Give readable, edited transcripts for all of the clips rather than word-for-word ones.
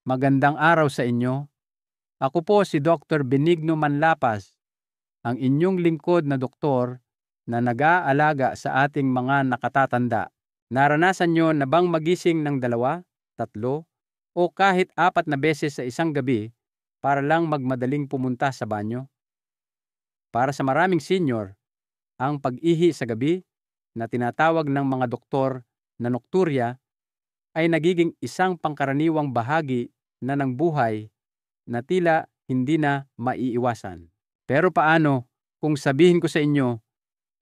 Magandang araw sa inyo. Ako po si Dr. Benigno Manlapas, ang inyong lingkod na doktor na nag-aalaga sa ating mga nakatatanda. Naranasan nyo na bang magising ng 2, 3, o kahit 4 na beses sa isang gabi para lang magmadaling pumunta sa banyo? Para sa maraming senior, ang pag-ihi sa gabi na tinatawag ng mga doktor na nokturya ay nagiging isang pangkaraniwang bahagi na ng buhay na tila hindi na maiiwasan. Pero paano kung sabihin ko sa inyo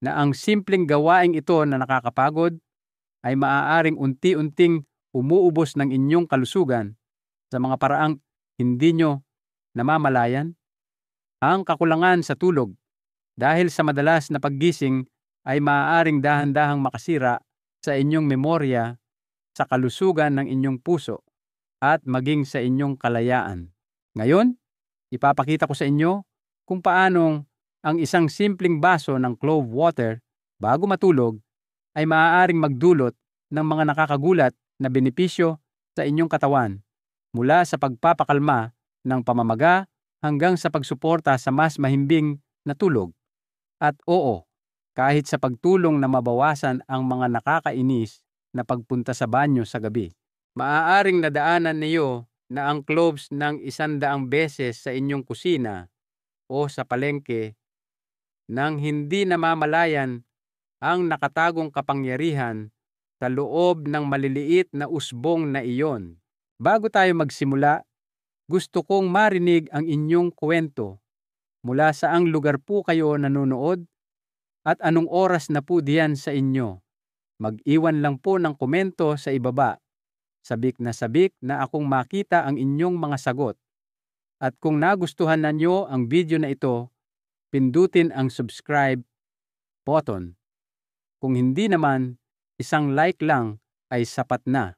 na ang simpleng gawaing ito na nakakapagod ay maaaring unti-unting umuubos ng inyong kalusugan sa mga paraang hindi nyo namamalayan? Ang kakulangan sa tulog dahil sa madalas na paggising ay maaaring dahan-dahang makasira sa inyong memorya, sa kalusugan ng inyong puso, at maging sa inyong kalayaan. Ngayon, ipapakita ko sa inyo kung paanong ang isang simpleng baso ng clove water bago matulog ay maaaring magdulot ng mga nakakagulat na benepisyo sa inyong katawan, mula sa pagpapakalma ng pamamaga hanggang sa pagsuporta sa mas mahimbing na tulog. At oo, kahit sa pagtulong na mabawasan ang mga nakakainis na pagpunta sa banyo sa gabi. Maaaring nadaanan niyo na ang cloves ng 100 beses sa inyong kusina o sa palengke nang hindi namamalayan ang nakatagong kapangyarihan sa loob ng maliliit na usbong na iyon. Bago tayo magsimula, gusto kong marinig ang inyong kwento. Mula saang lugar po kayo nanonood at anong oras na po diyan sa inyo? Mag-iwan lang po ng komento sa ibaba. Sabik na akong makita ang inyong mga sagot. At kung nagustuhan ninyo ang video na ito, pindutin ang subscribe button. Kung hindi naman, isang like lang ay sapat na.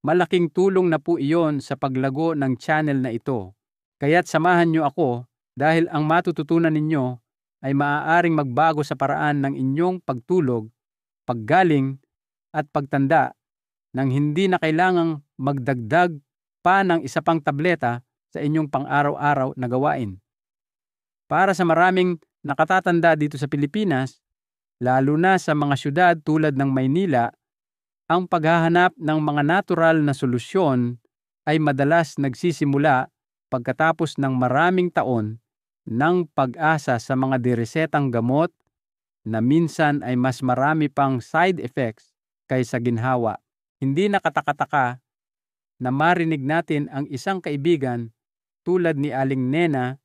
Malaking tulong na po iyon sa paglago ng channel na ito. Kaya't samahan nyo ako dahil ang matututunan ninyo ay maaaring magbago sa paraan ng inyong pagtulog, paggaling, at pagtanda nang hindi na kailangang magdagdag pa ng isa pang tableta sa inyong pang-araw-araw na gawain. Para sa maraming nakatatanda dito sa Pilipinas, lalo na sa mga syudad tulad ng Maynila, ang paghahanap ng mga natural na solusyon ay madalas nagsisimula pagkatapos ng maraming taon ng pag-asa sa mga diresetang gamot na minsan ay mas marami pang side effects kaysa ginhawa. Hindi nakataka-taka na marinig natin ang isang kaibigan tulad ni Aling Nena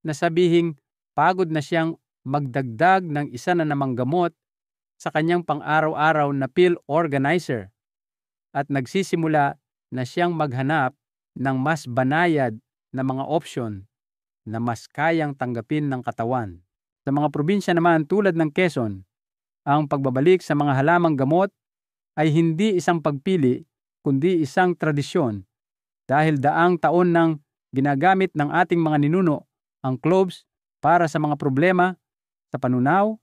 na sabihing pagod na siyang magdagdag ng isa na namang gamot sa kanyang pang-araw-araw na pill organizer at nagsisimula na siyang maghanap ng mas banayad na mga opsyon na mas kayang tanggapin ng katawan. Sa mga probinsya naman tulad ng Quezon, ang pagbabalik sa mga halamang gamot ay hindi isang pagpili kundi isang tradisyon dahil daang taon nang ginagamit ng ating mga ninuno ang cloves para sa mga problema sa panunaw,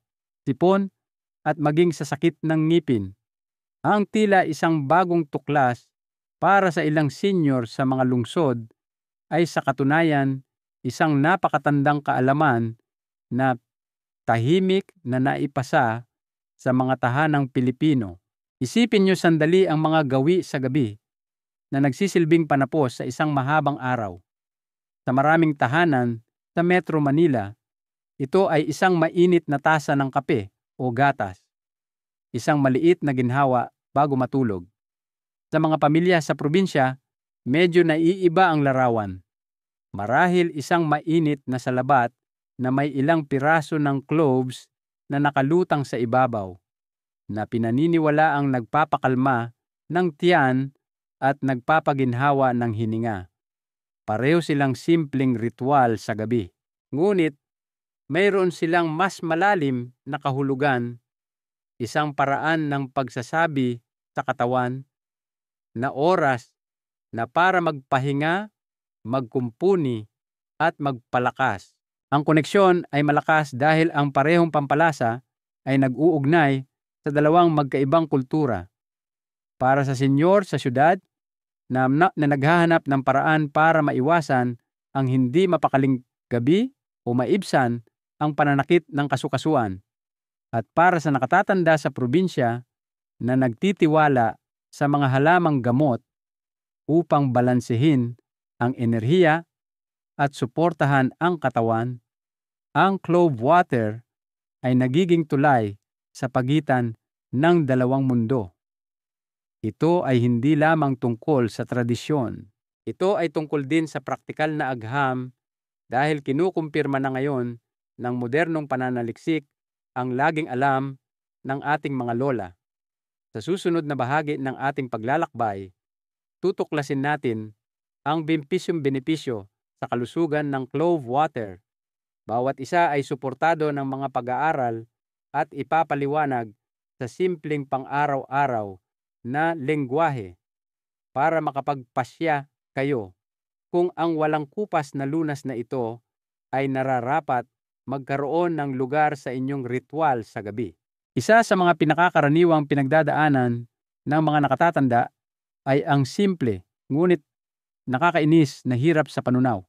sipon, at maging sa sakit ng ngipin. Ang tila isang bagong tuklas para sa ilang senior sa mga lungsod ay sa katunayan isang napakatandang kaalaman na tahimik na naipasa sa mga tahanang Pilipino. Isipin niyo sandali ang mga gawi sa gabi na nagsisilbing panapos sa isang mahabang araw. Sa maraming tahanan sa Metro Manila, ito ay isang mainit na tasa ng kape o gatas, isang maliit na ginhawa bago matulog. Sa mga pamilya sa probinsya, medyo naiiba ang larawan. Marahil isang mainit na salabat na may ilang piraso ng cloves na nakalutang sa ibabaw, na pinaniniwala ang nagpapakalma ng tiyan at nagpapaginhawa ng hininga. Pareho silang simpleng ritual sa gabi. Ngunit, mayroon silang mas malalim na kahulugan, isang paraan ng pagsasabi sa katawan na oras na para magpahinga, magkumpuni, at magpalakas. Ang koneksyon ay malakas dahil ang parehong pampalasa ay nag-uugnay sa dalawang magkaibang kultura. Para sa senyor sa syudad, na naghahanap ng paraan para maiwasan ang hindi mapakaling gabi o maibsan ang pananakit ng kasukasuan, at para sa nakatatanda sa probinsya na nagtitiwala sa mga halamang gamot upang balansehin ang enerhiya at suportahan ang katawan, ang clove water ay nagiging tulay sa pagitan ng dalawang mundo. Ito ay hindi lamang tungkol sa tradisyon. Ito ay tungkol din sa praktikal na agham dahil kinukumpirma na ngayon ng modernong pananaliksik ang laging alam ng ating mga lola. Sa susunod na bahagi ng ating paglalakbay, tutuklasin natin ang benepisyo sa kalusugan ng clove water. Bawat isa ay suportado ng mga pag-aaral at ipapaliwanag sa simpleng pang-araw-araw na lengguwahe para makapagpasya kayo kung ang walang kupas na lunas na ito ay nararapat magkaroon ng lugar sa inyong ritual sa gabi. Isa sa mga pinakakaraniwang pinagdadaanan ng mga nakatatanda ay ang simple ngunit nakakainis na hirap sa panunaw.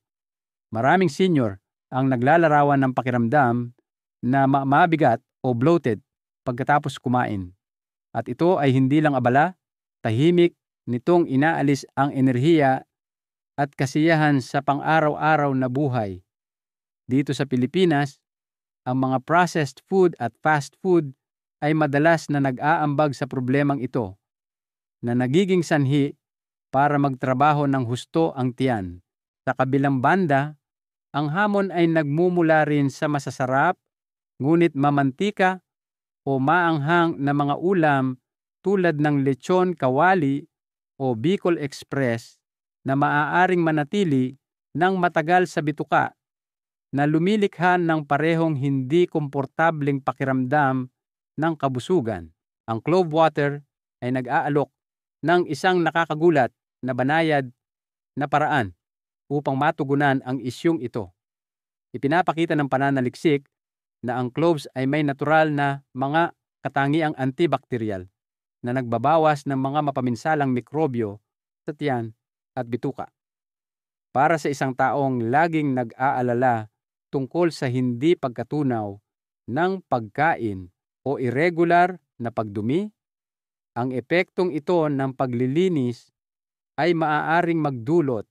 Maraming senior ang naglalarawan ng pakiramdam na mabigat o bloated pagkatapos kumain. At ito ay hindi lang abala, tahimik nitong inaalis ang enerhiya at kasiyahan sa pang-araw-araw na buhay. Dito sa Pilipinas, ang mga processed food at fast food ay madalas na nag-aambag sa problemang ito, na nagiging sanhi para magtrabaho ng husto ang tiyan. Sa kabilang banda, ang hamon ay nagmumula rin sa masasarap, ngunit mamantika o maanghang na mga ulam tulad ng lechon kawali o Bicol Express na maaaring manatili ng matagal sa bituka, na lumilikha ng parehong hindi komportableng pakiramdam ng kabusugan. Ang clove water ay nag-aalok ng isang nakakagulat na banayad na paraan upang matugunan ang isyung ito. Ipinapakita ng pananaliksik na ang cloves ay may natural na mga katangiang antibacterial na nagbabawas ng mga mapaminsalang mikrobyo sa tiyan at bituka. Para sa isang taong laging nag-aalala tungkol sa hindi pagkatunaw ng pagkain o irregular na pagdumi, ang epektong ito ng paglilinis ay maaaring magdulot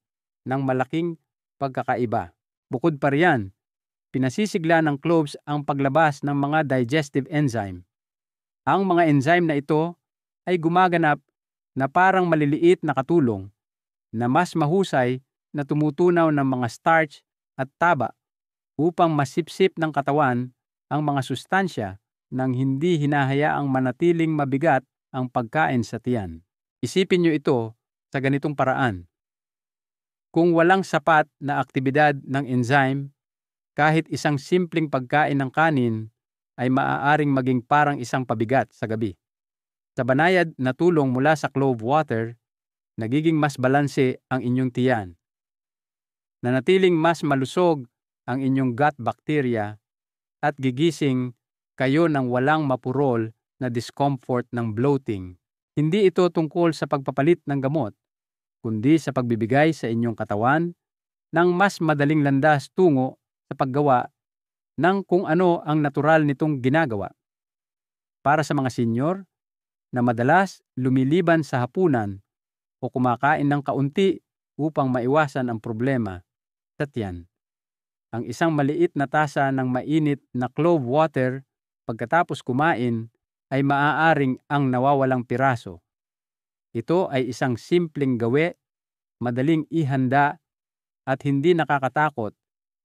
ng malaking pagkakaiba. Bukod pa riyan, pinasisigla ng cloves ang paglabas ng mga digestive enzyme. Ang mga enzyme na ito ay gumaganap na parang maliliit na katulong na mas mahusay na tumutunaw ng mga starch at taba upang masipsip ng katawan ang mga sustansya nang hindi hinahayaang manatiling mabigat ang pagkain sa tiyan. Isipin niyo ito sa ganitong paraan. Kung walang sapat na aktibidad ng enzyme, kahit isang simpleng pagkain ng kanin ay maaaring maging parang isang pabigat sa gabi. Sa banayad na tulong mula sa clove water, nagiging mas balanse ang inyong tiyan. Nanatiling mas malusog ang inyong gut bacteria at gigising kayo ng walang mapurol na discomfort ng bloating. Hindi ito tungkol sa pagpapalit ng gamot, kundi sa pagbibigay sa inyong katawan ng mas madaling landas tungo sa paggawa ng kung ano ang natural nitong ginagawa. Para sa mga senior na madalas lumiliban sa hapunan o kumakain ng kaunti upang maiwasan ang problema sa tiyan, ang isang maliit na tasa ng mainit na clove water pagkatapos kumain ay maaaring ang nawawalang piraso. Ito ay isang simpleng gawi, madaling ihanda at hindi nakakatakot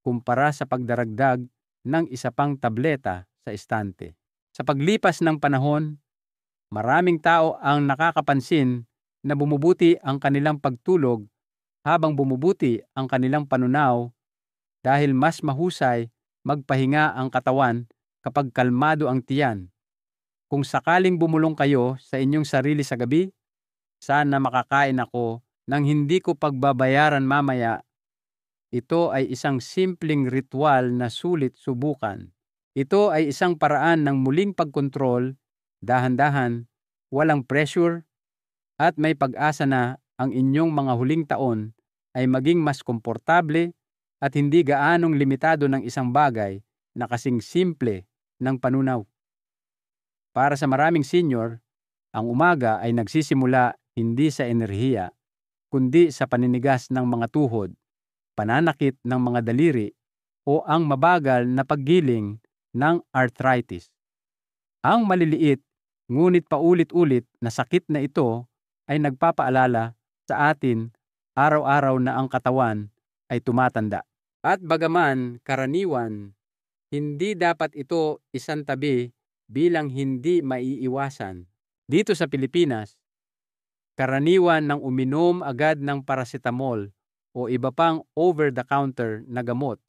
kumpara sa pagdaragdag ng isa pang tableta sa estante. Sa paglipas ng panahon, maraming tao ang nakakapansin na bumubuti ang kanilang pagtulog habang bumubuti ang kanilang panunaw dahil mas mahusay magpahinga ang katawan kapag kalmado ang tiyan. Kung sakaling bumulong kayo sa inyong sarili sa gabi, sana makakain ako nang hindi ko pagbabayaran mamaya. Ito ay isang simpleng ritual na sulit subukan. Ito ay isang paraan ng muling pagkontrol, dahan-dahan, walang pressure, at may pag-asa na ang inyong mga huling taon ay maging mas komportable at hindi gaanong limitado ng isang bagay na kasing simple ng panunaw. Para sa maraming senior, ang umaga ay nagsisimula hindi sa enerhiya, kundi sa paninigas ng mga tuhod, pananakit ng mga daliri, o ang mabagal na paggiling ng arthritis. Ang maliliit ngunit paulit-ulit na sakit na ito ay nagpapaalala sa atin araw-araw na ang katawan ay tumatanda. At bagaman karaniwan, hindi dapat ito isantabi bilang hindi maiiwasan. Dito sa Pilipinas, karaniwan ng uminom agad ng paracetamol o iba pang over-the-counter na gamot.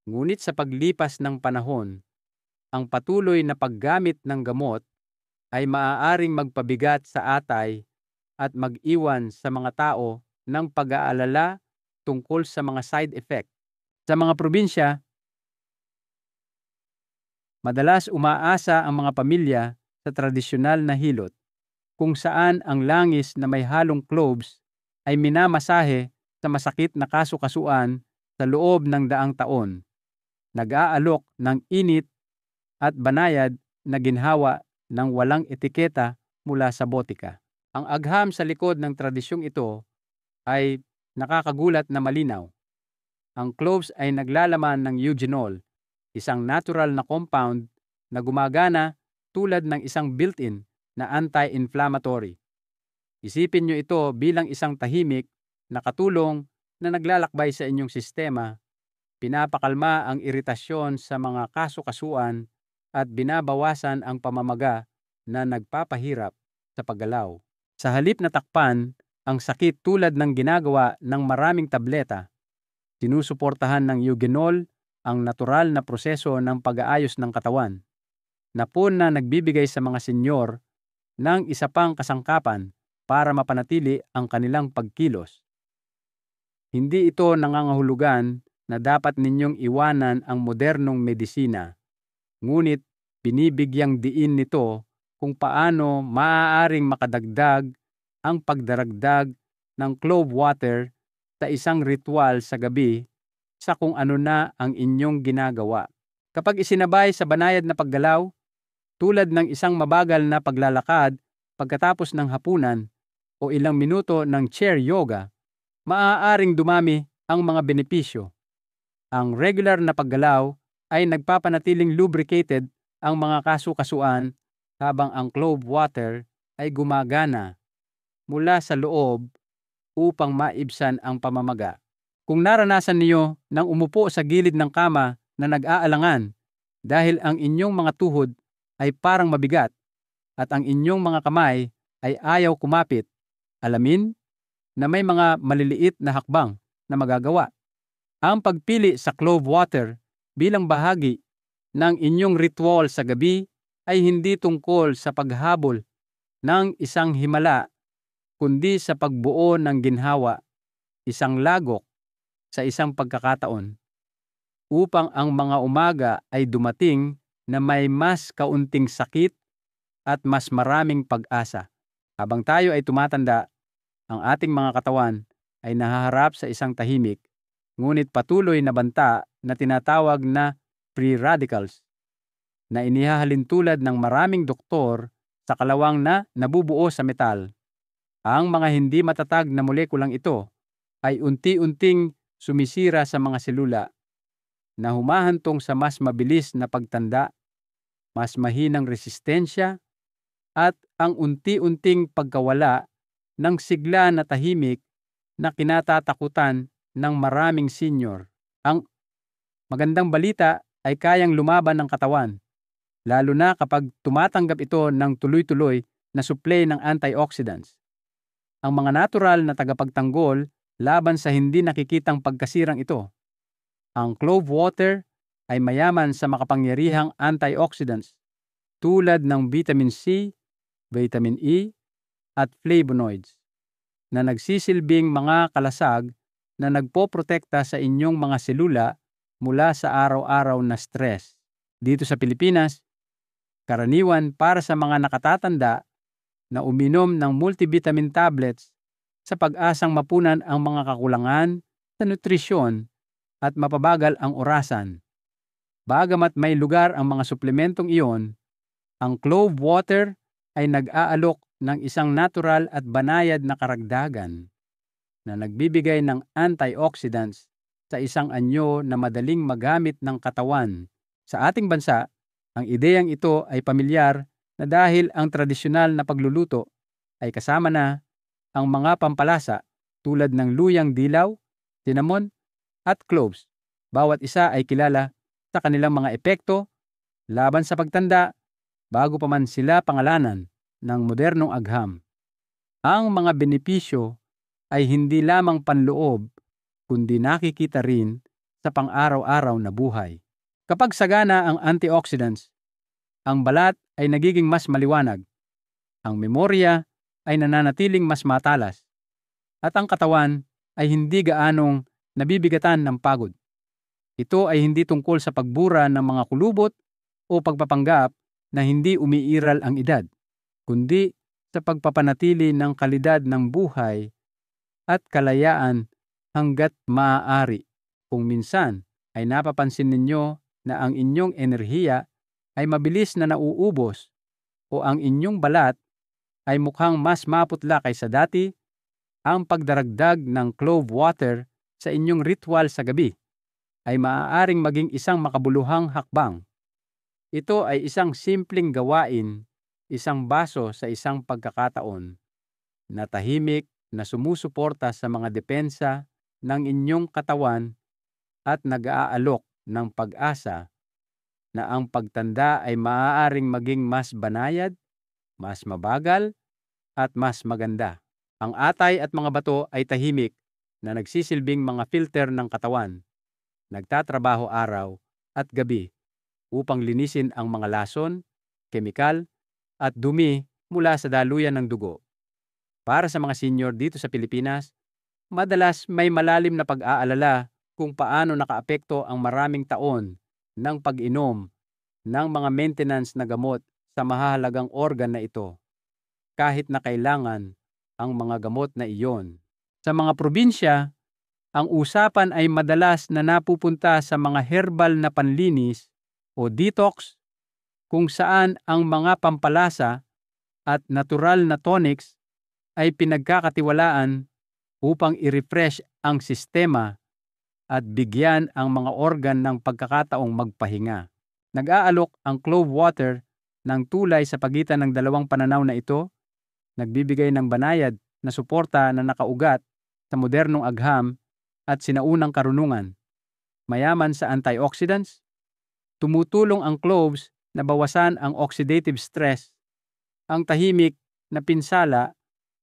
Ngunit sa paglipas ng panahon, ang patuloy na paggamit ng gamot ay maaaring magpabigat sa atay at mag-iwan sa mga tao ng pag-aalala tungkol sa mga side effect. Sa mga probinsya, madalas umaasa ang mga pamilya sa tradisyonal na hilot, kung saan ang langis na may halong cloves ay minamasahe sa masakit na kasukasuan sa loob ng daang taon. Nag-aalok ng init at banayad na ginhawa ng walang etiketa mula sa botika. Ang agham sa likod ng tradisyong ito ay nakakagulat na malinaw. Ang cloves ay naglalaman ng eugenol, isang natural na compound na gumagana tulad ng isang built-in na anti-inflammatory. Isipin nyo ito bilang isang tahimik na katulong na naglalakbay sa inyong sistema, pinapakalma ang iritasyon sa mga kasukasuan at binabawasan ang pamamaga na nagpapahirap sa paggalaw. Sa halip na takpan ang sakit tulad ng ginagawa ng maraming tableta, sinusuportahan ng eugenol ang natural na proseso ng pag-aayos ng katawan, na nagbibigay sa mga senyor ng isa pang kasangkapan para mapanatili ang kanilang pagkilos. Hindi ito nangangahulugan na dapat ninyong iwanan ang modernong medisina, ngunit binibigyang diin nito kung paano maaaring makadagdag ang pagdaragdag ng clove water sa isang ritual sa gabi sa kung ano na ang inyong ginagawa. Kapag isinabay sa banayad na paggalaw, tulad ng isang mabagal na paglalakad pagkatapos ng hapunan o ilang minuto ng chair yoga, maaaring dumami ang mga benepisyo. Ang regular na paggalaw ay nagpapanatiling lubricated ang mga kasukasuan habang ang clove water ay gumagana mula sa loob upang maibsan ang pamamaga. Kung naranasan niyo nang umupo sa gilid ng kama na nag-aalangan dahil ang inyong mga tuhod ay parang mabigat at ang inyong mga kamay ay ayaw kumapit, alamin na may mga maliliit na hakbang na magagawa. Ang pagpili sa clove water bilang bahagi ng inyong ritual sa gabi ay hindi tungkol sa paghabol ng isang himala, kundi sa pagbuo ng ginhawa, isang lagok sa isang pagkakataon, upang ang mga umaga ay dumating na may mas kaunting sakit at mas maraming pag-asa. Habang tayo ay tumatanda, ang ating mga katawan ay nahaharap sa isang tahimik, ngunit patuloy na banta na tinatawag na free radicals, na inihahalin tulad ng maraming doktor sa kalawang na nabubuo sa metal. Ang mga hindi matatag na molekulang ito ay unti-unting sumisira sa mga selula, na humahantong sa mas mabilis na pagtanda, mas mahinang resistensya, at ang unti-unting pagkawala ng sigla na tahimik na kinatatakutan ng maraming senior. Ang magandang balita ay kayang lumaban ng katawan, lalo na kapag tumatanggap ito ng tuloy-tuloy na supply ng antioxidants. Ang mga natural na tagapagtanggol laban sa hindi nakikitang pagkasirang ito. Ang clove water ay mayaman sa makapangyarihang antioxidants tulad ng vitamin C, vitamin E, at flavonoids, na nagsisilbing mga kalasag na nagpoprotekta sa inyong mga selula mula sa araw-araw na stress. Dito sa Pilipinas, karaniwan para sa mga nakatatanda na uminom ng multivitamin tablets sa pag-asang mapunan ang mga kakulangan sa nutrisyon at mapabagal ang orasan. Bagamat may lugar ang mga suplementong iyon, ang clove water ay nag-aalok ng isang natural at banayad na karagdagan na nagbibigay ng antioxidants sa isang anyo na madaling magamit ng katawan. Sa ating bansa, ang ideyang ito ay pamilyar na dahil ang tradisyonal na pagluluto ay kasama na ang mga pampalasa tulad ng luyang dilaw, cinnamon, at cloves. Bawat isa ay kilala sa kanilang mga epekto laban sa pagtanda bago pa man sila pangalanan ng modernong agham. Ang mga benepisyo ay hindi lamang panloob kundi nakikita rin sa pang-araw-araw na buhay. Kapag sagana ang antioxidants, ang balat ay nagiging mas maliwanag, ang memorya ay nananatiling mas matalas, at ang katawan ay hindi gaanong nabibigatan ng pagod. Ito ay hindi tungkol sa pagbura ng mga kulubot o pagpapanggap na hindi umiiral ang edad, kundi sa pagpapanatili ng kalidad ng buhay at kalayaan hanggat maaari. Kung minsan ay napapansin ninyo na ang inyong enerhiya ay mabilis na nauubos o ang inyong balat ay mukhang mas maputla kaysa dati, ang pagdaragdag ng clove water sa inyong ritual sa gabi ay maaaring maging isang makabuluhang hakbang. Ito ay isang simpleng gawain, isang baso sa isang pagkakataon na tahimik na sumusuporta sa mga depensa ng inyong katawan at nag-aalok ng pag-asa na ang pagtanda ay maaaring maging mas banayad, mas mabagal, at mas maganda. Ang atay at mga bato ay tahimik na nagsisilbing mga filter ng katawan, nagtatrabaho araw at gabi upang linisin ang mga lason, kemikal, at dumi mula sa daluyan ng dugo. Para sa mga senior dito sa Pilipinas, madalas may malalim na pag-aalala kung paano nakaapekto ang maraming taon ng pag-inom ng mga maintenance na gamot sa mahahalagang organ na ito, kahit na kailangan ang mga gamot na iyon. Sa mga probinsya, ang usapan ay madalas na napupunta sa mga herbal na panlinis o detox, kung saan ang mga pampalasa at natural na tonics ay pinagkakatiwalaan upang i-refresh ang sistema at bigyan ang mga organ ng pagkakataong magpahinga. Nag-aalok ang clove water ng tulay sa pagitan ng dalawang pananaw na ito, nagbibigay ng banayad na suporta na nakaugat sa modernong agham at sinaunang karunungan. Mayaman sa antioxidants, tumutulong ang cloves na bawasan ang oxidative stress, ang tahimik na pinsala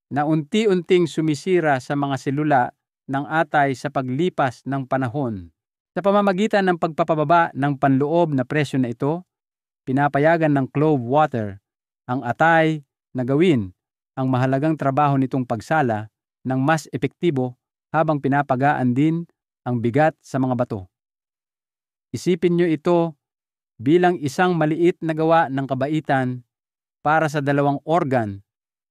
na unti-unting sumisira sa mga selula ng atay sa paglipas ng panahon. Sa pamamagitan ng pagpapababa ng panloob na presyo na ito, pinapayagan ng clove water ang atay na gawin ang mahalagang trabaho nitong pagsala ng mas epektibo habang pinapagaan din ang bigat sa mga bato. Isipin nyo ito bilang isang maliit na gawa ng kabaitan para sa dalawang organ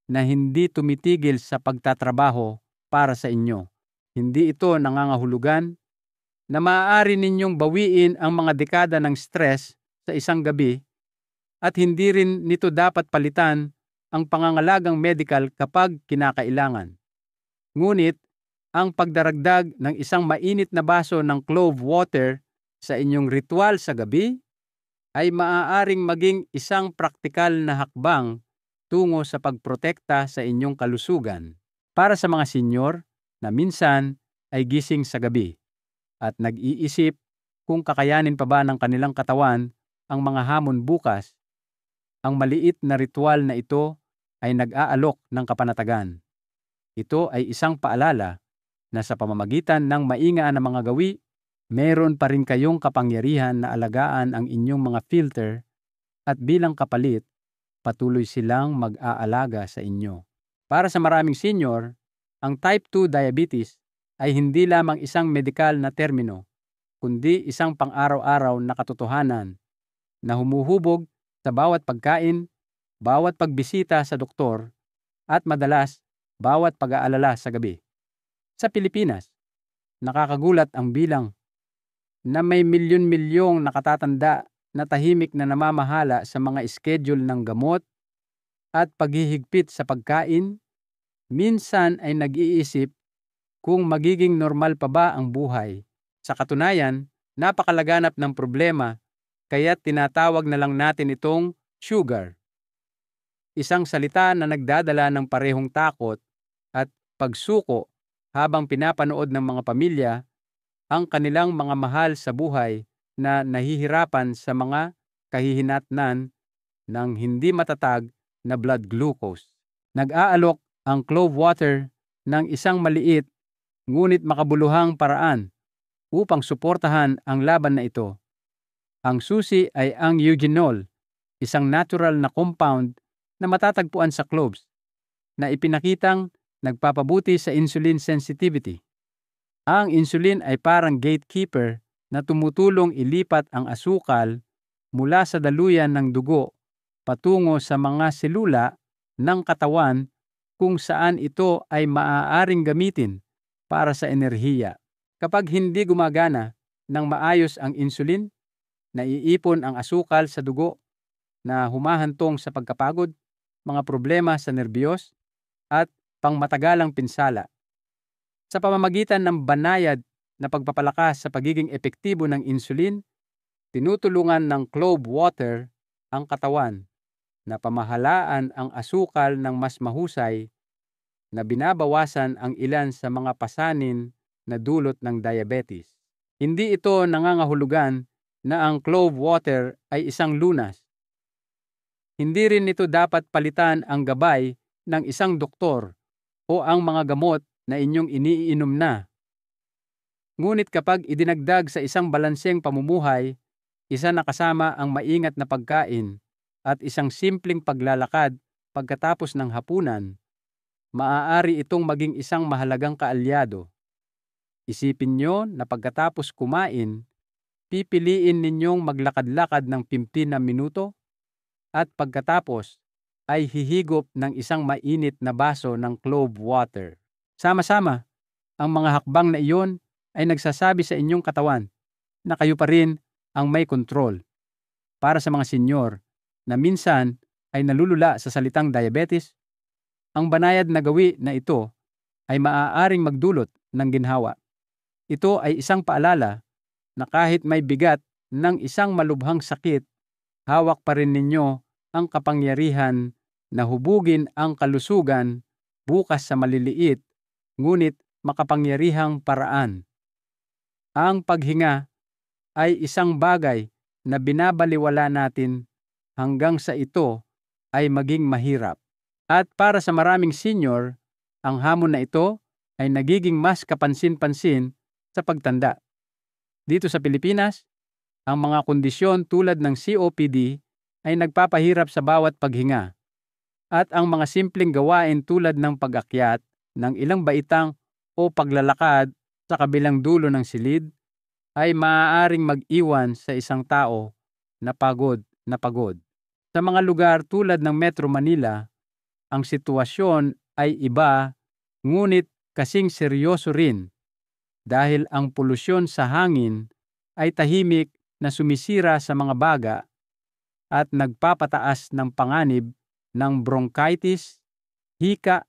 na hindi tumitigil sa pagtatrabaho para sa inyo. Hindi ito nangangahulugan na maaari ninyong bawiin ang mga dekada ng stress sa isang gabi at hindi rin nito dapat palitan ang pangangalagang medikal kapag kinakailangan. Ngunit, ang pagdaragdag ng isang mainit na baso ng clove water sa inyong ritual sa gabi ay maaaring maging isang praktikal na hakbang tungo sa pagprotekta sa inyong kalusugan. Para sa mga senior na minsan ay gising sa gabi at nag-iisip kung kakayanin pa ba ng kanilang katawan ang mga hamon bukas, ang maliit na ritual na ito ay nag-aalok ng kapanatagan. Ito ay isang paalala na sa pamamagitan ng maingaan na mga gawi, meron pa rin kayong kapangyarihan na alagaan ang inyong mga filter at bilang kapalit, patuloy silang mag-aalaga sa inyo. Para sa maraming senior, ang type 2 diabetes ay hindi lamang isang medikal na termino, kundi isang pang-araw-araw na katotohanan na humuhubog sa bawat pagkain, bawat pagbisita sa doktor, at madalas bawat pag-aalala sa gabi. Sa Pilipinas, nakakagulat ang bilang na may milyon-milyong nakatatanda na tahimik na namamahala sa mga schedule ng gamot at paghihigpit sa pagkain. Minsan ay nag-iisip kung magiging normal pa ba ang buhay. Sa katunayan, napakalaganap ng problema kaya tinatawag na lang natin itong sugar. Isang salita na nagdadala ng parehong takot at pagsuko habang pinapanood ng mga pamilya ang kanilang mga mahal sa buhay na nahihirapan sa mga kahihinatnan ng hindi matatag na blood glucose. Nag-aalok ang Clove Water ng isang maliit ngunit makabuluhang paraan upang suportahan ang laban na ito. Ang susi ay ang eugenol, isang natural na compound na matatagpuan sa cloves na ipinakitang nagpapabuti sa insulin sensitivity. Ang insulin ay parang gatekeeper na tumutulong ilipat ang asukal mula sa daluyan ng dugo patungo sa mga selula ng katawan kung saan ito ay maaaring gamitin para sa enerhiya. Kapag hindi gumagana ng maayos ang insulin, naiipon ang asukal sa dugo na humahantong sa pagkapagod, mga problema sa nerbiyos, at pangmatagalang pinsala. Sa pamamagitan ng banayad na pagpapalakas sa pagiging epektibo ng insulin, tinutulungan ng Clove Water ang katawan na pamahalaan ang asukal ng mas mahusay na binabawasan ang ilan sa mga pasanin na dulot ng diabetes. Hindi ito nangangahulugan na ang Clove Water ay isang lunas. Hindi rin nito dapat palitan ang gabay ng isang doktor o ang mga gamot na inyong iniinom na. Ngunit kapag idinagdag sa isang balanseng pamumuhay, isa na kasama ang maingat na pagkain at isang simpleng paglalakad pagkatapos ng hapunan, maaari itong maging isang mahalagang kaalyado. Isipin nyo na pagkatapos kumain, pipiliin ninyong maglakad-lakad ng 15 na minuto at pagkatapos ay hihigop ng isang mainit na baso ng Clove Water. Sama-sama, ang mga hakbang na iyon ay nagsasabi sa inyong katawan na kayo pa rin ang may kontrol. Para sa mga senyor na minsan ay nalulula sa salitang diabetes, ang banayad na gawi na ito ay maaaring magdulot ng ginhawa. Ito ay isang paalala na kahit may bigat ng isang malubhang sakit, hawak pa rin ninyo ang kapangyarihan na hubugin ang kalusugan bukas sa maliliit ngunit makapangyarihang paraan. Ang paghinga ay isang bagay na binabaliwala natin hanggang sa ito ay maging mahirap. At para sa maraming senior, ang hamon na ito ay nagiging mas kapansin-pansin sa pagtanda. Dito sa Pilipinas, ang mga kondisyon tulad ng COPD ay nagpapahirap sa bawat paghinga. At ang mga simpleng gawain tulad ng pag-akyat ng ilang baitang o paglalakad sa kabilang dulo ng silid ay maaaring mag-iwan sa isang tao na pagod na pagod. Sa mga lugar tulad ng Metro Manila, ang sitwasyon ay iba ngunit kasing seryoso rin dahil ang polusyon sa hangin ay tahimik na sumisira sa mga baga at nagpapataas ng panganib ng bronchitis, hika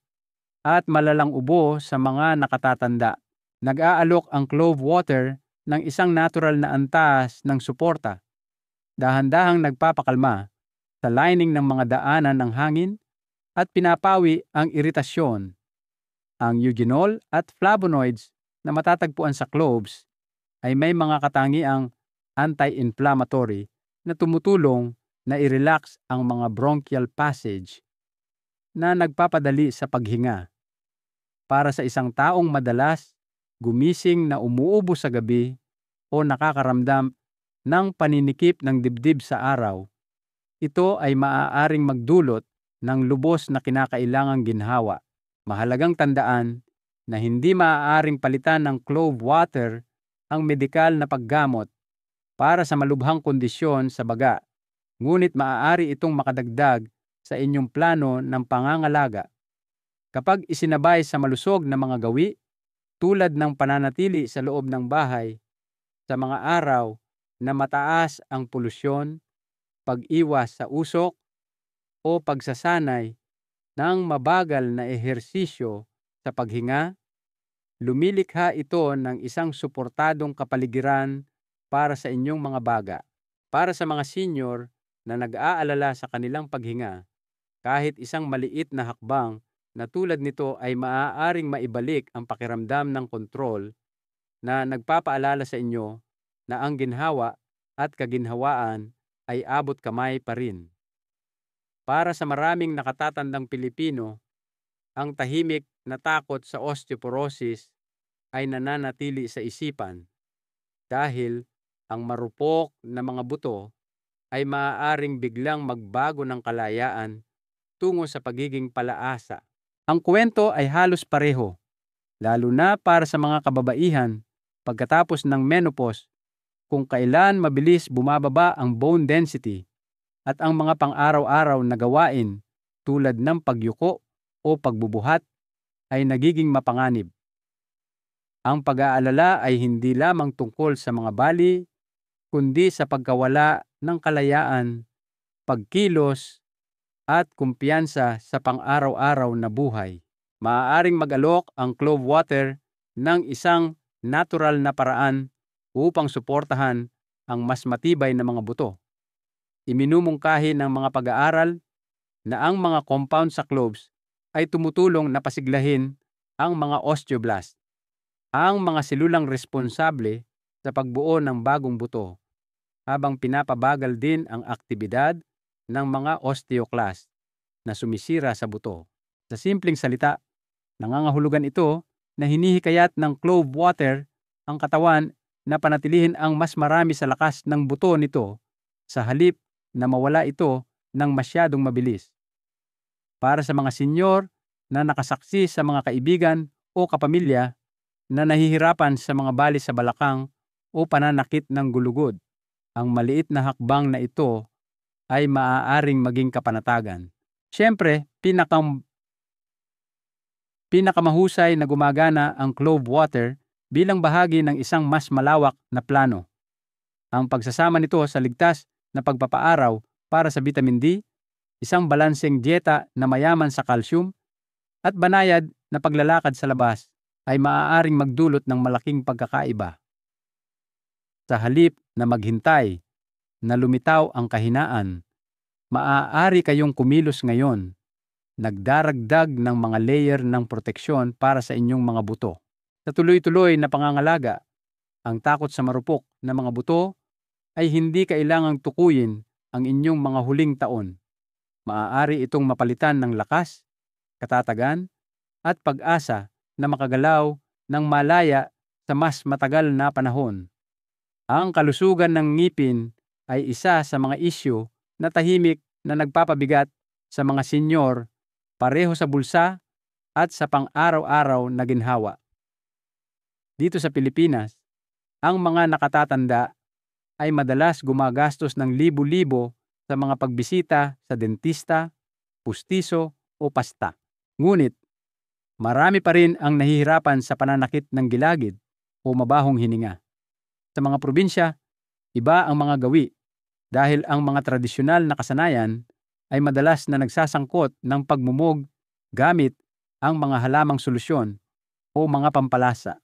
at malalang ubo sa mga nakatatanda. Nag-aalok ang Clove Water ng isang natural na antas ng suporta, dahan-dahang nagpapakalma sa lining ng mga daanan ng hangin at pinapawi ang iritasyon. Ang eugenol at flavonoids na matatagpuan sa cloves ay may mga katangiang anti-inflammatory na tumutulong na i-relax ang mga bronchial passage na nagpapadali sa paghinga. Para sa isang taong madalas gumising na umuubo sa gabi o nakakaramdam ng paninikip ng dibdib sa araw, ito ay maaaring magdulot ng lubos na kinakailangang ginhawa. Mahalagang tandaan na hindi maaaring palitan ng Clove Water ang medikal na paggamot para sa malubhang kondisyon sa baga, ngunit maaari itong makadagdag sa inyong plano ng pangangalaga. Kapag isinabay sa malusog na mga gawi, tulad ng pananatili sa loob ng bahay sa mga araw na mataas ang polusyon, pag-iwas sa usok, o pagsasanay ng mabagal na ehersisyo sa paghinga, lumilikha ito ng isang suportadong kapaligiran para sa inyong mga baga. Para sa mga senior na nag-aalala sa kanilang paghinga, kahit isang maliit na hakbang na tulad nito ay maaaring maibalik ang pakiramdam ng kontrol na nagpapaalala sa inyo na ang ginhawa at kaginhawaan ay abot kamay pa rin. Para sa maraming nakatatandang Pilipino, ang tahimik na takot sa osteoporosis ay nananatili sa isipan dahil ang marupok na mga buto ay maaaring biglang magbago ng kalayaan tungo sa pagiging palaasa. Ang kwento ay halos pareho, lalo na para sa mga kababaihan pagkatapos ng menopause, kung kailan mabilis bumababa ang bone density at ang mga pang-araw-araw na gawain tulad ng pagyuko o pagbubuhat ay nagiging mapanganib. Ang pag-aalala ay hindi lamang tungkol sa mga bali, kundi sa pagkawala ng kalayaan, pagkilos, at kumpiyansa sa pang-araw-araw na buhay. Maaaring mag-alok ang clove water ng isang natural na paraan upang suportahan ang mas matibay na mga buto. Iminumungkahi ng mga pag-aaral na ang mga compound sa cloves ay tumutulong na pasiglahin ang mga osteoblast, ang mga selulang responsable sa pagbuo ng bagong buto, habang pinapabagal din ang aktibidad ng mga osteoclast na sumisira sa buto. Sa simpleng salita, nangangahulugan ito na hinihikayat ng clove water ang katawan na panatilihin ang mas marami sa lakas ng buto nito sa halip na mawala ito ng masyadong mabilis. Para sa mga senyor na nakasaksi sa mga kaibigan o kapamilya na nahihirapan sa mga bali sa balakang o pananakit ng gulugod, ang maliit na hakbang na ito ay maaaring maging kapanatagan. Siyempre, pinakamahusay na gumagana ang clove water bilang bahagi ng isang mas malawak na plano. Ang pagsasama nito sa ligtas na pagpapaaraw para sa vitamin D, isang balanseng dieta na mayaman sa calcium, at banayad na paglalakad sa labas ay maaaring magdulot ng malaking pagkakaiba. Sa halip na maghintay na lumitaw ang kahinaan, maaari kayong kumilos ngayon, nagdaragdag ng mga layer ng proteksyon para sa inyong mga buto. Sa tuloy-tuloy na pangangalaga, ang takot sa marupok na mga buto ay hindi kailangang tukuyin ang inyong mga huling taon. Maaari itong mapalitan ng lakas, katatagan, at pag-asa na makagalaw ng malaya sa mas matagal na panahon. Ang kalusugan ng ngipin ay isa sa mga isyu na tahimik na nagpapabigat sa mga senyor pareho sa bulsa at sa pang-araw-araw na ginhawa. Dito sa Pilipinas, ang mga nakatatanda ay madalas gumagastos ng libo-libo sa mga pagbisita sa dentista, pustiso o pasta. Ngunit, marami pa rin ang nahihirapan sa pananakit ng gilagid o mabahong hininga. Sa mga probinsya, iba ang mga gawi dahil ang mga tradisyonal na kasanayan ay madalas na nagsasangkot ng pagmumog gamit ang mga halamang solusyon o mga pampalasa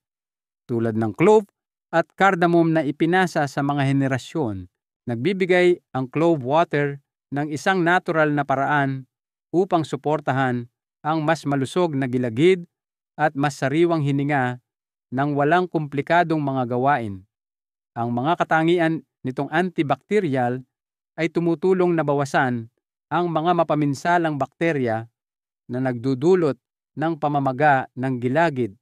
tulad ng clove at cardamom na ipinasa sa mga henerasyon. Nagbibigay ang clove water ng isang natural na paraan upang suportahan ang mas malusog na gilagid at mas sariwang hininga ng walang komplikadong mga gawain. Ang mga katangian nitong antibacterial ay tumutulong na bawasan ang mga mapaminsalang bakterya na nagdudulot ng pamamaga ng gilagid,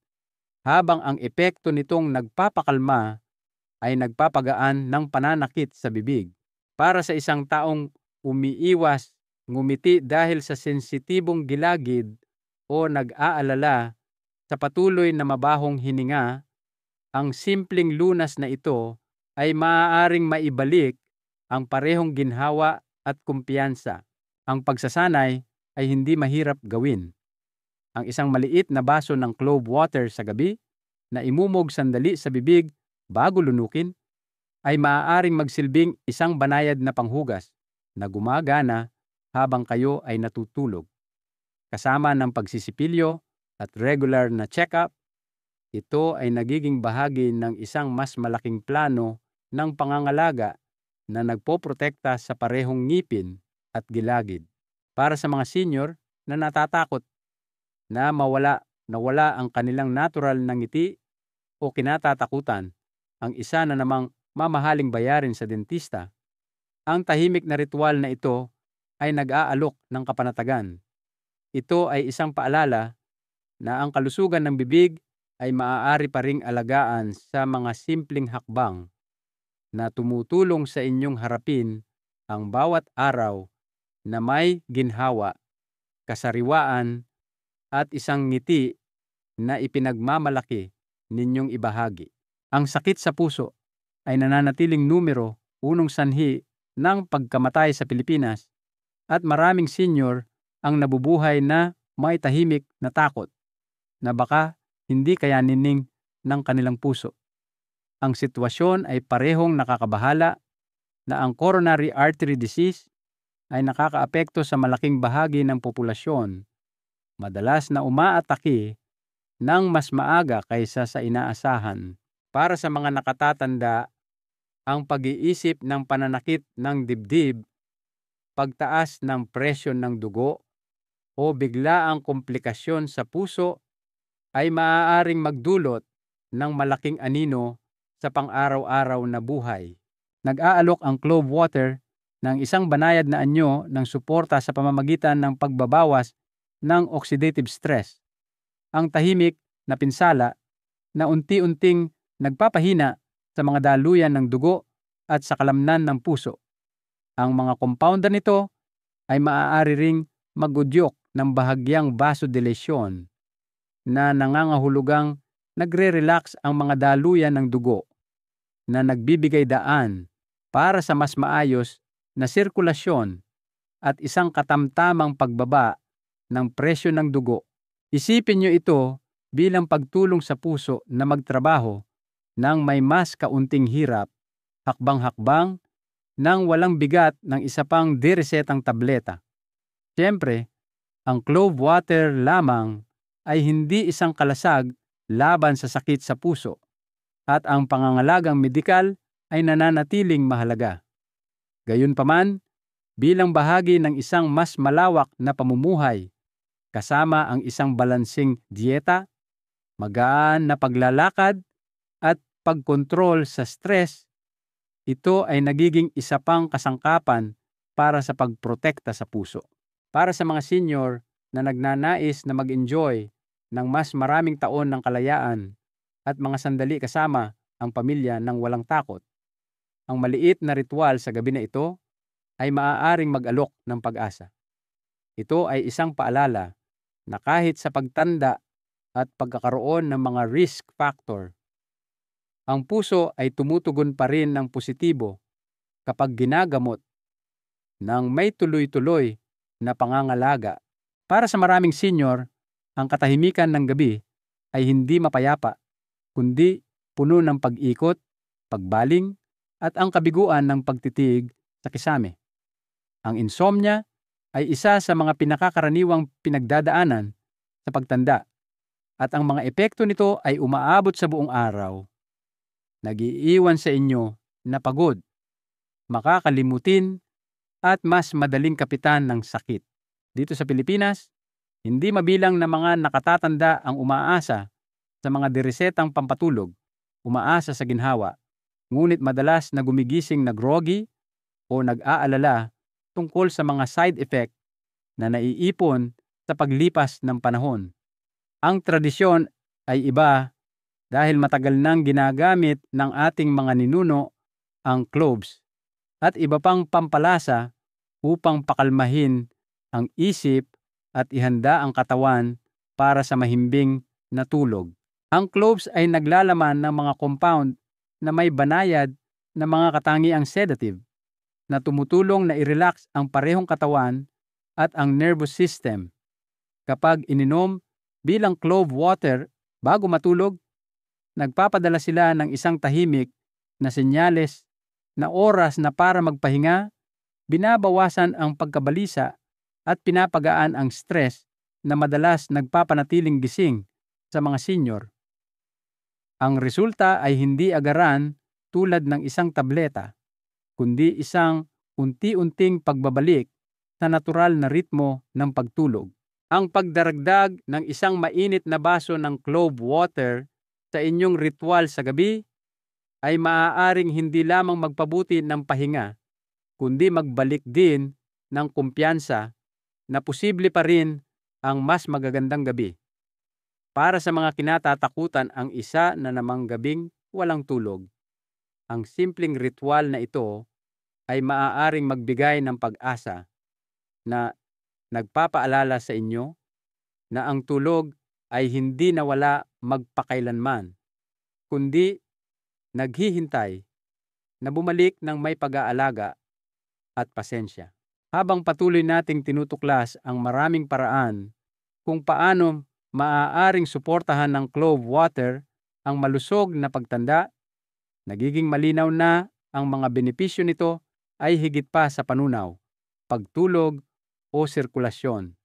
habang ang epekto nitong nagpapakalma ay nagpapagaan ng pananakit sa bibig. Para sa isang taong umiiwas ngumiti dahil sa sensitibong gilagid o nag-aalala sa patuloy na mabahong hininga, ang simpleng lunas na ito ay maaaring maibalik ang parehong ginhawa at kumpiyansa. Ang pagsasanay ay hindi mahirap gawin. Ang isang maliit na baso ng clove water sa gabi na imumog sandali sa bibig bago lunukin ay maaaring magsilbing isang banayad na panghugas na gumagana habang kayo ay natutulog. Kasama ng pagsisipilyo at regular na check-up, ito ay nagiging bahagi ng isang mas malaking plano ng pangangalaga na nagpoprotekta sa parehong ngipin at gilagid. Para sa mga senior na natatakot na nawala ang kanilang natural na ngiti o kinatatakutan ang isa na namang mamahaling bayarin sa dentista, ang tahimik na ritual na ito ay nag-aalok ng kapanatagan. Ito ay isang paalala na ang kalusugan ng bibig ay maaari pa ring alagaan sa mga simpleng hakbang na tumutulong sa inyong harapin ang bawat araw na may ginhawa, kasariwaan at isang ngiti na ipinagmamalaki ninyong ibahagi. Ang sakit sa puso ay nananatiling numero 1 sanhi ng pagkamatay sa Pilipinas at maraming senior ang nabubuhay na may tahimik na takot na baka hindi kayanin ng kanilang puso. Ang sitwasyon ay parehong nakakabahala na ang coronary artery disease ay nakakaapekto sa malaking bahagi ng populasyon, madalas na umaatake ng mas maaga kaysa sa inaasahan. Para sa mga nakatatanda, ang pag-iisip ng pananakit ng dibdib, pagtaas ng presyon ng dugo, o biglaang komplikasyon sa puso ay maaaring magdulot ng malaking anino sa pang-araw-araw na buhay. Nag-aalok ang clove water ng isang banayad na anyo ng suporta sa pamamagitan ng pagbabawas ng oxidative stress. Ang tahimik na pinsala na unti-unting nagpapahina sa mga daluyan ng dugo at sa kalamnan ng puso. Ang mga kompaunder nito ay maaari ring magudyok ng bahagyang vasodilation na nangangahulugang nagre-relax ang mga daluyan ng dugo na nagbibigay daan para sa mas maayos na sirkulasyon at isang katamtamang pagbaba ng presyo ng dugo. Isipin nyo ito bilang pagtulong sa puso na magtrabaho ng may mas kaunting hirap, hakbang-hakbang, nang walang bigat ng isa pang diresetang tableta. Siyempre, ang clove water lamang ay hindi isang kalasag laban sa sakit sa puso at ang pangangalagang medikal ay nananatiling mahalaga. Gayunpaman, bilang bahagi ng isang mas malawak na pamumuhay, kasama ang isang balansing dieta, magaan na paglalakad, at pagkontrol sa stress, ito ay nagiging isa pang kasangkapan para sa pagprotekta sa puso. Para sa mga senior na nagnanais na mag-enjoy ng mas maraming taon ng kalayaan at mga sandali kasama ang pamilya ng walang takot, ang maliit na ritual sa gabi na ito ay maaaring mag-alok ng pag-asa. Ito ay isang paalala na kahit sa pagtanda at pagkakaroon ng mga risk factor, ang puso ay tumutugon pa rin ng positibo kapag ginagamot ng may tuloy-tuloy na pangangalaga. Para sa maraming senior, ang katahimikan ng gabi ay hindi mapayapa, kundi puno ng pag-ikot, pagbaling, at ang kabiguan ng pagtitig sa kisame. Ang insomnia ay isa sa mga pinakakaraniwang pinagdadaanan sa pagtanda, at ang mga epekto nito ay umaabot sa buong araw. Nag-iiwan sa inyo na pagod, makakalimutin, at mas madaling kapitan ng sakit. Dito sa Pilipinas, hindi mabilang na mga nakatatanda ang umaasa sa mga diresetang pampatulog, umaasa sa ginhawa, ngunit madalas na gumigising na groggy o nag-aalala tungkol sa mga side effect na naiipon sa paglipas ng panahon. Ang tradisyon ay iba dahil matagal nang ginagamit ng ating mga ninuno ang cloves at iba pang pampalasa upang pakalmahin ang isip at ihanda ang katawan para sa mahimbing na tulog. Ang cloves ay naglalaman ng mga compound na may banayad na mga katangiang sedative na tumutulong na i-relax ang parehong katawan at ang nervous system. Kapag ininom Bilang clove water, bago matulog, nagpapadala sila ng isang tahimik na senyales na oras na para magpahinga, binabawasan ang pagkabalisa at pinapagaan ang stress na madalas nagpapanatiling gising sa mga senior. Ang resulta ay hindi agaran tulad ng isang tableta, kundi isang unti-unting pagbabalik sa natural na ritmo ng pagtulog. Ang pagdaragdag ng isang mainit na baso ng clove water sa inyong ritual sa gabi ay maaaring hindi lamang magpabuti ng pahinga, kundi magbalik din ng kumpiyansa na posible pa rin ang mas magagandang gabi. Para sa mga kinatatakutan ang isa na namang gabing walang tulog, ang simpleng ritual na ito ay maaaring magbigay ng pag-asa na nagpapaalala sa inyo na ang tulog ay hindi nawala magpakailanman, kundi naghihintay na bumalik ng may pag-aalaga at pasensya. Habang patuloy nating tinutuklas ang maraming paraan kung paano maaaring suportahan ng clove water ang malusog na pagtanda, nagiging malinaw na ang mga benepisyo nito ay higit pa sa panunaw, pagtulog o sirkulasyon.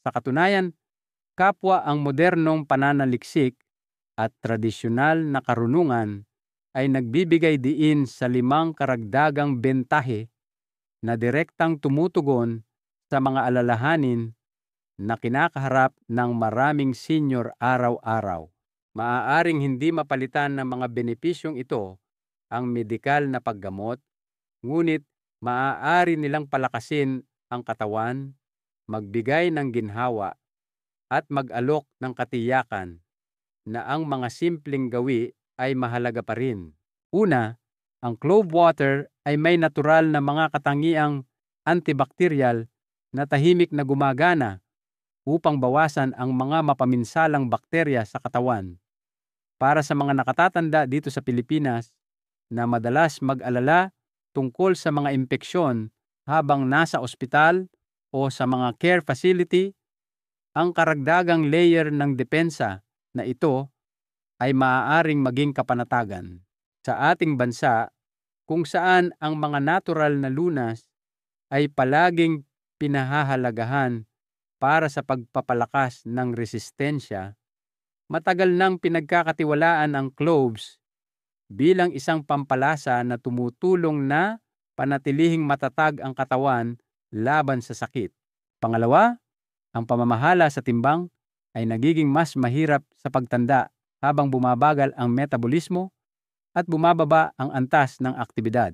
Sa katunayan, kapwa ang modernong pananaliksik at tradisyonal na karunungan ay nagbibigay diin sa 5 karagdagang bentahe na direktang tumutugon sa mga alalahanin na kinakaharap ng maraming senior araw-araw. Maaaring hindi mapalitan ng mga benepisyong ito ang medikal na paggamot, ngunit maaari nilang palakasin ang katawan, magbigay ng ginhawa, at mag-alok ng katiyakan na ang mga simpleng gawi ay mahalaga pa rin. Una, ang clove water ay may natural na mga katangiang antibacterial na tahimik na gumagana upang bawasan ang mga mapaminsalang bakterya sa katawan. Para sa mga nakatatanda dito sa Pilipinas na madalas mag-alala tungkol sa mga impeksyon habang nasa ospital o sa mga care facility, ang karagdagang layer ng depensa na ito ay maaaring maging kapanatagan. Sa ating bansa, kung saan ang mga natural na lunas ay palaging pinahahalagahan para sa pagpapalakas ng resistensya, matagal nang pinagkakatiwalaan ang cloves bilang isang pampalasa na tumutulong na panatilihing matatag ang katawan laban sa sakit. Pangalawa, ang pamamahala sa timbang ay nagiging mas mahirap sa pagtanda habang bumabagal ang metabolismo at bumababa ang antas ng aktibidad.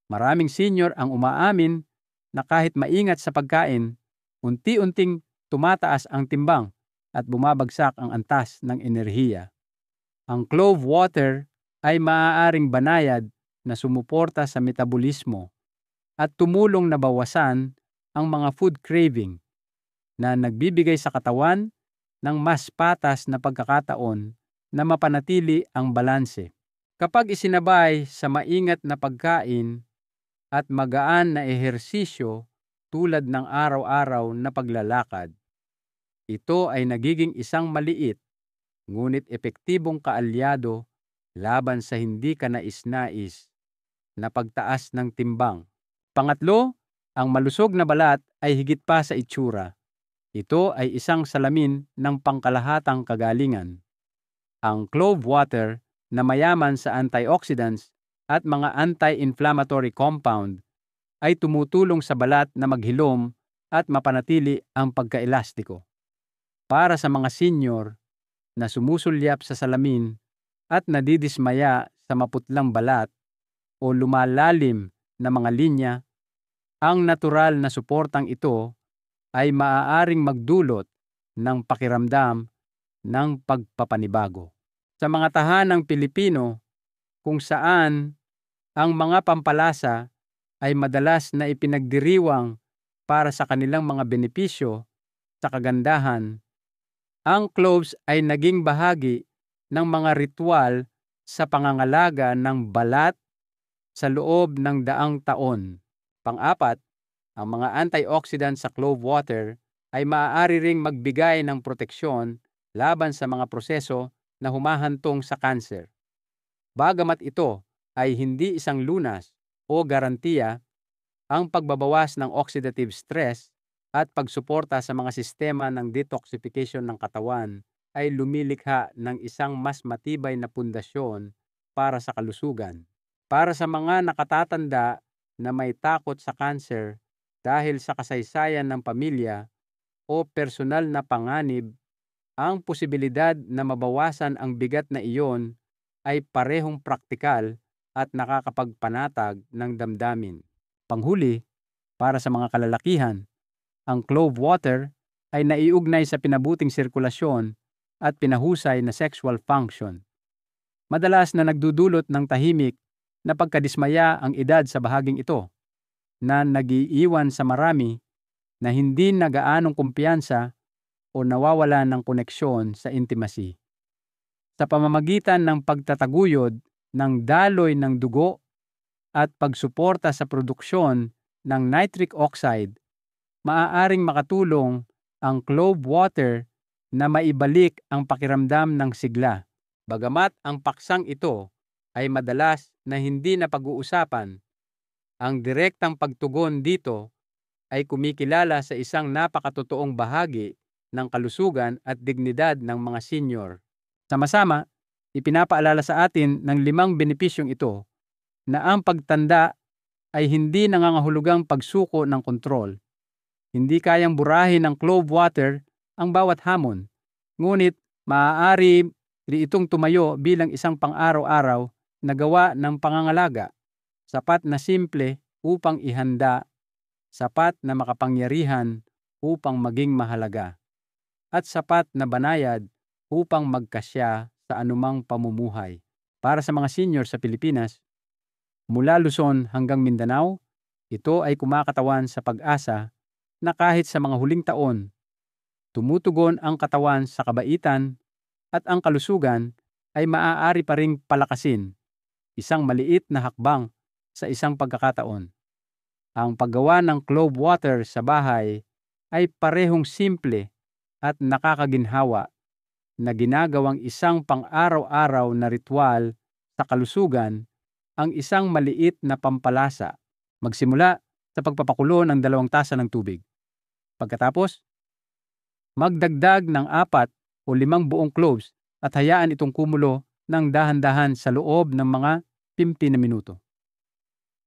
Maraming senior ang umaamin na kahit maingat sa pagkain, unti-unting tumataas ang timbang at bumabagsak ang antas ng enerhiya. Ang clove water ay maaaring banayad na sumuporta sa metabolismo at tumulong na bawasan ang mga food craving na nagbibigay sa katawan ng mas patas na pagkakataon na mapanatili ang balanse. Kapag isinabay sa maingat na pagkain at magaan na ehersisyo tulad ng araw-araw na paglalakad, ito ay nagiging isang maliit ngunit epektibong kaalyado laban sa hindi kanais-nais na pagtaas ng timbang. Pangatlo, ang malusog na balat ay higit pa sa itsura. Ito ay isang salamin ng pangkalahatang kagalingan. Ang clove water na mayaman sa antioxidants at mga anti-inflammatory compound ay tumutulong sa balat na maghilom at mapanatili ang pagkaelastiko. Para sa mga senior na sumusulyap sa salamin at nadidismaya sa maputlang balat o lumalalim na mga linya, ang natural na suportang ito ay maaaring magdulot ng pakiramdam ng pagpapanibago. Sa mga tahanang Pilipino kung saan ang mga pampalasa ay madalas na ipinagdiriwang para sa kanilang mga benepisyo sa kagandahan, ang cloves ay naging bahagi ng mga ritual sa pangangalaga ng balat sa loob ng daang taon. Pang-apat, ang mga antioxidant sa clove water ay maaari ring magbigay ng proteksyon laban sa mga proseso na humahantong sa kanser. Bagamat ito ay hindi isang lunas o garantiya, ang pagbabawas ng oxidative stress at pagsuporta sa mga sistema ng detoxification ng katawan ay lumilikha ng isang mas matibay na pundasyon para sa kalusugan. Para sa mga nakatatanda na may takot sa kanser dahil sa kasaysayan ng pamilya o personal na panganib, ang posibilidad na mabawasan ang bigat na iyon ay parehong praktikal at nakakapagpanatag ng damdamin. Panghuli, para sa mga kalalakihan, ang clove water ay naiugnay sa pinabuting sirkulasyon at pinahusay na sexual function. Madalas na nagdudulot ng tahimik na pagkadismaya ang edad sa bahaging ito, na nagiiwan sa marami na hindi nagaanong kumpiyansa o nawawala ng koneksyon sa intimacy. Sa pamamagitan ng pagtataguyod ng daloy ng dugo at pagsuporta sa produksyon ng nitric oxide, maaaring makatulong ang clove water na maibalik ang pakiramdam ng sigla. Bagamat ang paksang ito ay madalas na hindi napag-uusapan, ang direktang pagtugon dito ay kumikilala sa isang napakatotoong bahagi ng kalusugan at dignidad ng mga senior. Sama-sama, ipinapaalala sa atin ng 5 benepisyong ito na ang pagtanda ay hindi nangangahulugang pagsuko ng kontrol. Hindi kayang burahin ng clove water ang bawat hamon, ngunit maaari itong tumayo bilang isang pang-araw-araw na gawa ng pangangalaga, sapat na simple upang ihanda, sapat na makapangyarihan upang maging mahalaga, at sapat na banayad upang magkasya sa anumang pamumuhay. Para sa mga senior sa Pilipinas, mula Luzon hanggang Mindanao, ito ay kumakatawan sa pag-asa na kahit sa mga huling taon, tumutugon ang katawan sa kabaitan at ang kalusugan ay maaari pa ring palakasin, isang maliit na hakbang sa isang pagkakataon. Ang paggawa ng clove water sa bahay ay parehong simple at nakakaginhawa na ginagawang isang pang-araw-araw na ritual sa kalusugan, ang isang maliit na pampalasa. Magsimula sa pagpapakulo ng 2 tasa ng tubig. Pagkatapos, magdagdag ng 4 o 5 buong cloves at hayaan itong kumulo ng dahan-dahan sa loob ng mga 15 na minuto.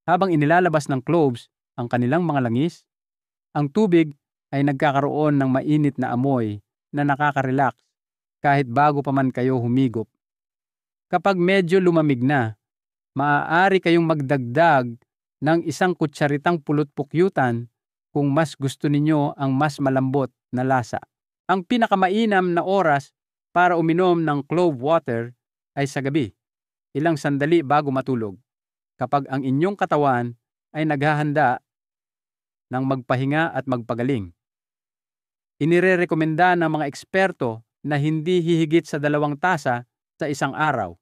Habang inilalabas ng cloves ang kanilang mga langis, ang tubig ay nagkakaroon ng mainit na amoy na nakaka-relax kahit bago pa man kayo humigop. Kapag medyo lumamig na, maaari kayong magdagdag ng 1 kutsaritang pulot-pukyutan kung mas gusto ninyo ang mas malambot na lasa. Ang pinakamainam na oras para uminom ng clove water ay sa gabi, ilang sandali bago matulog, kapag ang inyong katawan ay naghahanda ng magpahinga at magpagaling. Inirerekomenda ng mga eksperto na hindi hihigit sa 2 tasa sa isang araw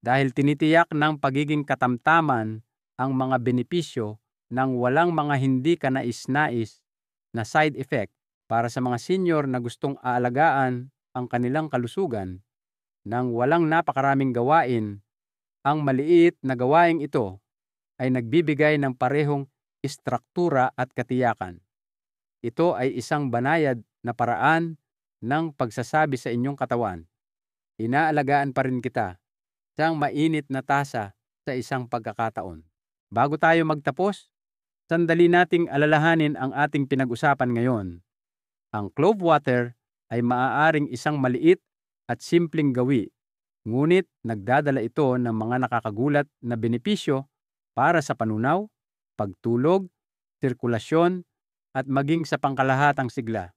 dahil tinitiyak ng pagiging katamtaman ang mga benepisyo ng walang mga hindi kanais-nais na side effect. Para sa mga senior na gustong aalagaan ang kanilang kalusugan nang walang napakaraming gawain, ang maliit na gawaing ito ay nagbibigay ng parehong istruktura at katiyakan. Ito ay isang banayad na paraan ng pagsasabi sa inyong katawan, inaalagaan pa rin kita, isang mainit na tasa sa isang pagkakataon. Bago tayo magtapos, sandali nating alalahanin ang ating pinag-usapan ngayon. Ang clove water ay maaaring isang maliit at simpleng gawi, ngunit nagdadala ito ng mga nakakagulat na benepisyo para sa panunaw, pagtulog, sirkulasyon, at maging sa pangkalahatang sigla.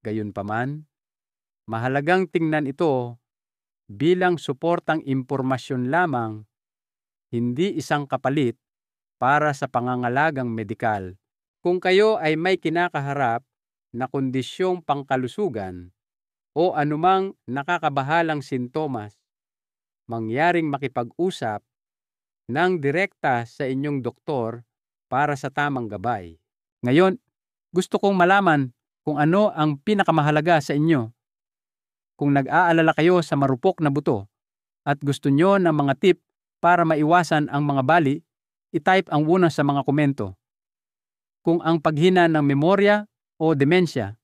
Gayunpaman, mahalagang tingnan ito bilang suportang impormasyon lamang, hindi isang kapalit para sa pangangalagang medikal. Kung kayo ay may kinakaharap na kondisyong pangkalusugan o anumang nakakabahalang sintomas, mangyaring makipag-usap ng direkta sa inyong doktor para sa tamang gabay. Ngayon, gusto kong malaman kung ano ang pinakamahalaga sa inyo. Kung nag-aalala kayo sa marupok na buto at gusto nyo ng mga tip para maiwasan ang mga bali, i-type ang una sa mga komento. Kung ang paghina ng memorya o demensya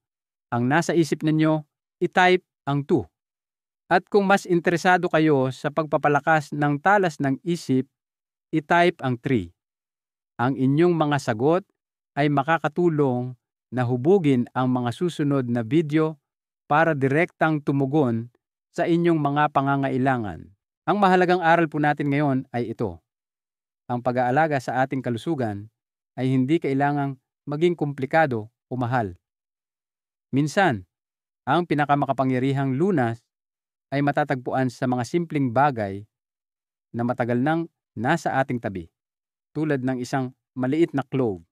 ang nasa isip ninyo, i-type ang 2. At kung mas interesado kayo sa pagpapalakas ng talas ng isip, i-type ang 3. Ang inyong mga sagot ay makakatulong na hubugin ang mga susunod na video para direktang tumugon sa inyong mga pangangailangan. Ang mahalagang aral po natin ngayon ay ito. Ang pag-aalaga sa ating kalusugan ay hindi kailangang maging komplikado o mahal. Minsan, ang pinakamakapangyarihang lunas ay matatagpuan sa mga simpleng bagay na matagal nang nasa ating tabi, tulad ng isang maliit na clove.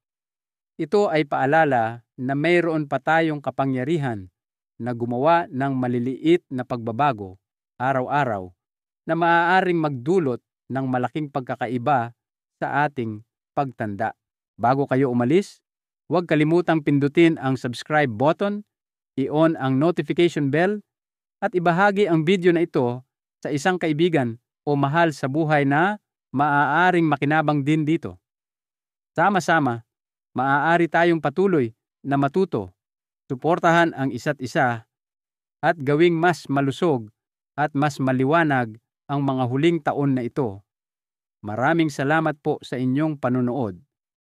Ito ay paalala na mayroon pa tayong kapangyarihan na gumawa ng maliliit na pagbabago araw-araw na maaaring magdulot ng malaking pagkakaiba sa ating pagtanda. Bago kayo umalis, huwag kalimutang pindutin ang subscribe button, i-on ang notification bell, at ibahagi ang video na ito sa isang kaibigan o mahal sa buhay na maaaring makinabang din dito. Sama-sama, maaari tayong patuloy na matuto, suportahan ang isa't isa, at gawing mas malusog at mas maliwanag ang mga huling taon na ito. Maraming salamat po sa inyong panunood.